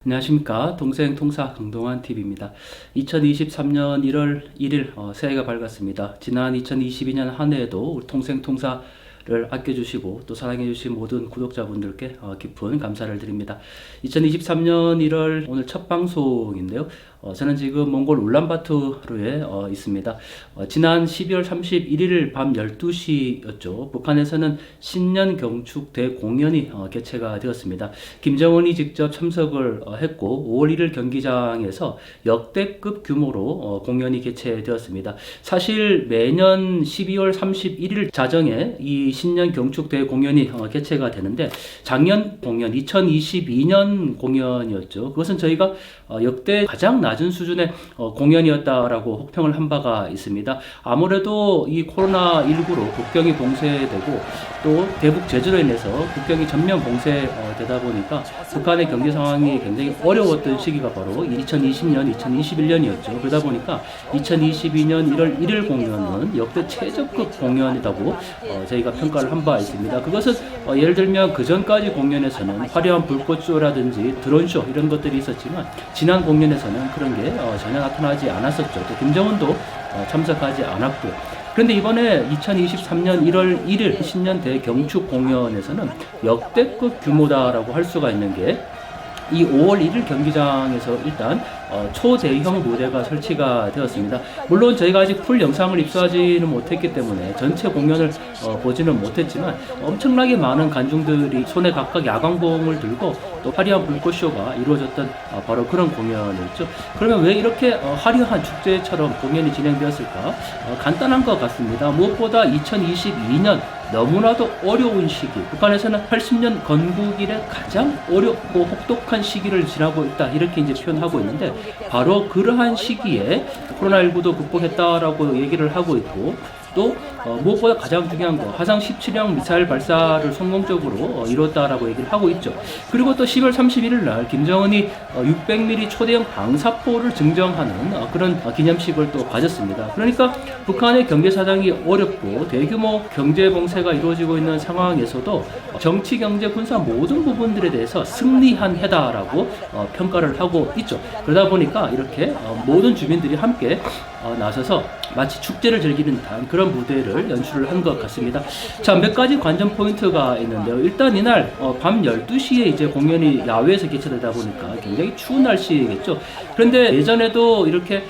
안녕하십니까. 동생 통사 강동환 TV입니다. 2023년 1월 1일 새해가 밝았습니다. 지난 2022년 한 해에도 우리 동생 통사를 아껴주시고 또 사랑해주신 모든 구독자분들께 깊은 감사를 드립니다. 2023년 1월 오늘 첫 방송인데요. 저는 지금 몽골 울란바토르에 있습니다. 지난 12월 31일 밤 12시였죠. 북한에서는 신년 경축 대공연이 개최가 되었습니다. 김정은이 직접 참석을 했고 5월 1일 경기장에서 역대급 규모로 공연이 개최되었습니다. 사실 매년 12월 31일 자정에 이 신년 경축 대공연이 개최가 되는데 작년 공연 2022년 공연이었죠. 그것은 저희가 역대 가장 낮은 수준의 공연이었다라고 혹평을 한 바가 있습니다. 아무래도 이 코로나19로 국경이 봉쇄되고 또 대북 제재로 인해서 국경이 전면 봉쇄되다 보니까 북한의 경제 상황이 굉장히 어려웠던 시기가 바로 2020년, 2021년이었죠. 그러다 보니까 2022년 1월 1일 공연은 역대 최저급 공연이라고 저희가 평가를 한 바 있습니다. 그것은 예를 들면 그 전까지 공연에서는 화려한 불꽃쇼라든지 드론쇼 이런 것들이 있었지만 지난 공연에서는 그런 게 전혀 나타나지 않았었죠. 또 김정은도 참석하지 않았고요. 그런데 이번에 2023년 1월 1일 신년 대경축 공연에서는 역대급 규모다라고 할 수가 있는 게 이 5월 1일 경기장에서 일단 초대형 무대가 설치가 되었습니다. 물론 저희가 아직 풀 영상을 입수하지는 못했기 때문에 전체 공연을 보지는 못했지만 엄청나게 많은 관중들이 손에 각각 야광봉을 들고 또 화려한 불꽃쇼가 이루어졌던 바로 그런 공연이었죠. 그러면 왜 이렇게 화려한 축제처럼 공연이 진행되었을까? 간단한 것 같습니다. 무엇보다 2022년 너무나도 어려운 시기, 북한에서는 80년 건국 이래 가장 어렵고 혹독한 시기를 지나고 있다 이렇게 이제 표현하고 있는데 바로 그러한 시기에 코로나19도 극복했다라고 얘기를 하고 있고 또 무엇보다 가장 중요한 거 화성 17형 미사일 발사를 성공적으로 이뤘다라고 얘기를 하고 있죠. 그리고 또 10월 31일 날 김정은이 600mm 초대형 방사포를 증정하는 그런 기념식을 또 가졌습니다. 그러니까 북한의 경제 사정이 어렵고 대규모 경제 봉쇄가 이루어지고 있는 상황에서도 정치, 경제, 군사 모든 부분들에 대해서 승리한 해다라고 평가를 하고 있죠. 그러다 보니까 이렇게 모든 주민들이 함께 나서서 마치 축제를 즐기는 듯한 그런 무대를 연출을 한 것 같습니다. 자, 몇 가지 관전 포인트가 있는데요. 일단 이날 밤 12시에 이제 공연이 야외에서 개최되다 보니까 굉장히 추운 날씨겠죠. 그런데 예전에도 이렇게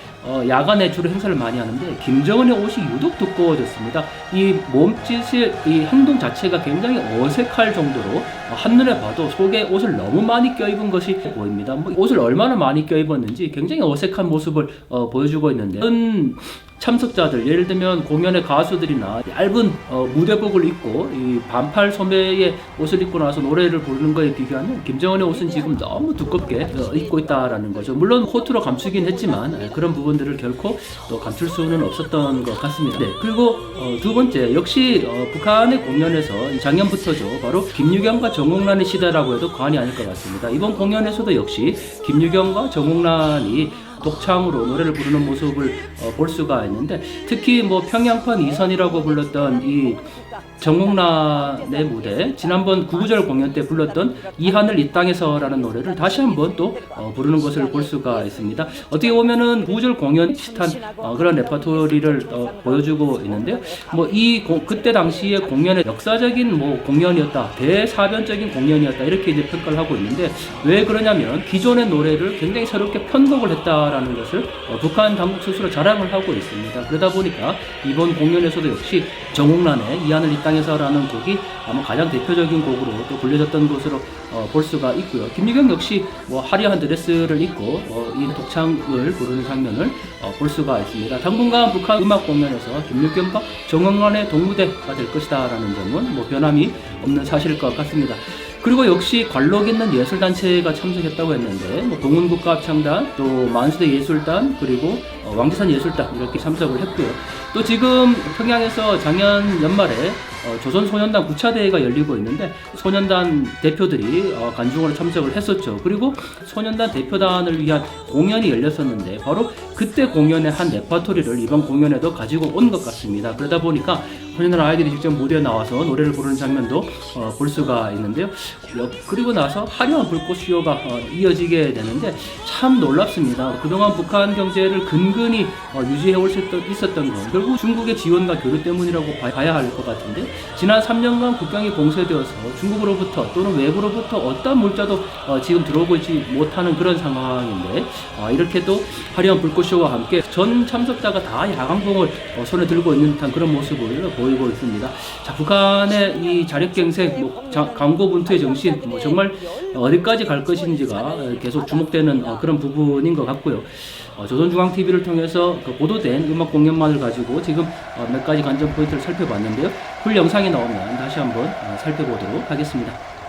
야간에 주로 행사를 많이 하는데 김정은의 옷이 유독 두꺼워졌습니다. 이 몸짓의 이 행동 자체가 굉장히 어색할 정도로 한눈에 봐도 속에 옷을 너무 많이 껴입은 것이 보입니다. 옷을 얼마나 많이 껴입었는지 굉장히 어색한 모습을 보여주고 있는데 참석자들, 예를 들면 공연의 가수들이나 얇은 무대복을 입고 이 반팔 소매의 옷을 입고 나서 노래를 부르는 거에 비교하면 김정은의 옷은 지금 너무 두껍게 입고 있다라는 거죠. 물론 코트로 감추긴 했지만 그런 부분들을 결코 또 감출 수는 없었던 것 같습니다. 네, 그리고 두 번째, 역시 북한의 공연에서 작년부터죠. 바로 김유경과 정홍란의 시대라고 해도 과언이 아닐 것 같습니다. 이번 공연에서도 역시 김유경과 정홍란이 독창으로 노래를 부르는 모습을 볼 수가 있는데 특히 평양판 이선이라고 불렀던 이 정홍란의 무대, 지난번 구구절 공연 때 불렀던 이 하늘 이 땅에서라는 노래를 다시 한번 또 부르는 것을 볼 수가 있습니다. 어떻게 보면은 구구절 공연 비슷한 그런 레퍼토리를 보여주고 있는데요. 그때 당시에 공연의 역사적인 공연이었다, 대사변적인 공연이었다 이렇게 이제 평가를 하고 있는데 왜 그러냐면 기존의 노래를 굉장히 새롭게 편곡을 했다라는 것을 북한 당국 스스로 자랑을 하고 있습니다. 그러다 보니까 이번 공연에서도 역시 정홍란의 이 하늘 이 땅에서라는 곡이 아마 가장 대표적인 곡으로 또 불려졌던 것으로 볼 수가 있고요. 김유경 역시 화려한 드레스를 입고 이 독창을 부르는 장면을 볼 수가 있습니다. 당분간 북한 음악 공연에서 김유경과 정홍란의 동무대가 될 것이다라는 점은 변함이 없는 사실일 것 같습니다. 그리고 역시 관록 있는 예술단체가 참석했다고 했는데 동훈국가합창단, 또 만수대 예술단, 그리고 왕지산 예술단 이렇게 참석을 했고요. 또 지금 평양에서 작년 연말에 조선소년단 9차 대회가 열리고 있는데 소년단 대표들이 관중으로 참석을 했었죠. 그리고 소년단 대표단을 위한 공연이 열렸었는데 바로 그때 공연의 한 레퍼토리를 이번 공연에도 가지고 온 것 같습니다. 그러다 보니까 소년단 아이들이 직접 무대에 나와서 노래를 부르는 장면도 볼 수가 있는데요. 그리고 나서 화려한 불꽃 쇼가 이어지게 되는데 참 놀랍습니다. 그동안 북한 경제를 근근히 유지해 올 수 있었던 건 결국 중국의 지원과 교류 때문이라고 봐야 할 것 같은데 지난 3년간 국경이 봉쇄되어서 중국으로부터 또는 외부로부터 어떤 물자도 지금 들어오고 있지 못하는 그런 상황인데 이렇게 또 화려한 불꽃쇼와 함께 전 참석자가 다 야광봉을 손에 들고 있는 듯한 그런 모습을 보이고 있습니다. 자, 북한의 이 자력갱생, 강고분투의 정신, 정말 어디까지 갈 것인지가 계속 주목되는 그런 부분인 것 같고요. 조선중앙TV를 통해서 보도된 음악 공연만을 가지고 지금 몇 가지 관전 포인트를 살펴봤는데요. 풀 영상이 나오면 다시 한번 살펴보도록 하겠습니다.